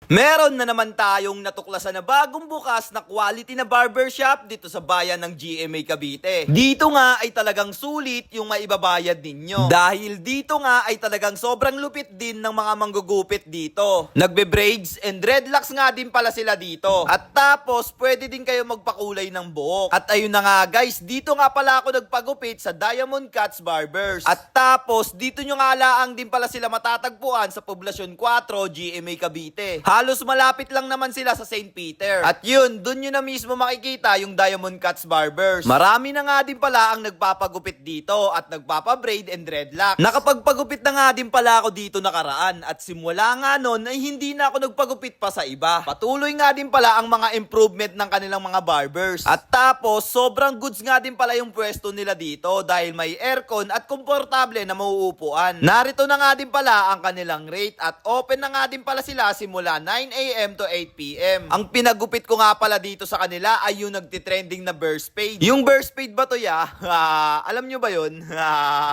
Meron na naman tayong natuklasan na bagong bukas na quality na barbershop dito sa bayan ng GMA Cavite. Dito nga ay talagang sulit yung maibabayad ninyo. Dahil dito nga ay talagang sobrang lupit din ng mga manggugupit dito. Nagbe-braids and dreadlocks nga din pala sila dito. At tapos pwede din kayo magpakulay ng buhok. At ayun na nga guys, dito nga pala ako nagpagupit sa Diamond Cuts Barbers. At tapos dito nyo nga laang din pala sila matatagpuan sa Poblacion 4, GMA Cavite. Halos malapit lang naman sila sa St. Peter. At yun, dun nyo na mismo makikita yung Diamond Cuts Barbers. Marami na nga din pala ang nagpapagupit dito at nagpapabraid and dreadlocks. Nakapagpagupit na nga din pala ako dito nakaraan at simula nga nun ay hindi na ako nagpagupit pa sa iba. Patuloy nga din pala ang mga improvement ng kanilang mga barbers. At tapos, sobrang goods nga din pala yung pwesto nila dito dahil may aircon at komportable na mauupuan. Narito na nga din pala ang kanilang rate at open na nga din pala sila simula 9 AM to 8 PM. Ang pinagupit ko nga pala dito sa kanila ay yung nagtitrending na burst fade. Yung burst fade ba to ya? Alam nyo ba yun?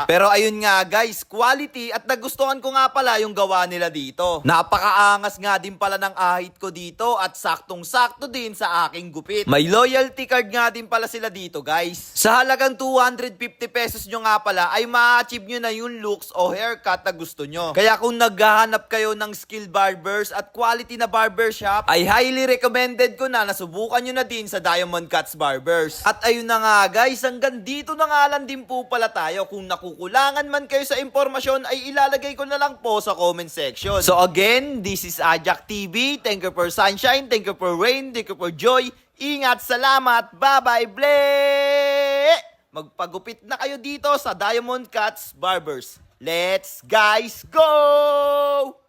Pero ayun nga guys, quality at nagustuhan ko nga pala yung gawa nila dito. Napakaangas nga din pala ng ahit ko dito at saktong-sakto din sa aking gupit. May loyalty card nga din pala sila dito guys. Sa halagang 250 pesos nyo nga pala ay ma-achieve nyo na yung looks o haircut na gusto nyo. Kaya kung naghahanap kayo ng skill barbers at quality na barbershop, ay highly recommended ko na nasubukan nyo na din sa Diamond Cuts Barbers. At ayun na nga guys, hanggang dito na nga lang din po pala tayo. Kung nakukulangan man kayo sa impormasyon ay ilalagay ko na lang po sa comment section. So again, this is Ajak TV. Thank you for sunshine, thank you for rain, thank you for joy. Ingat, salamat, bye-bye, ble! Magpagupit na kayo dito sa Diamond Cuts Barbers. Let's guys go!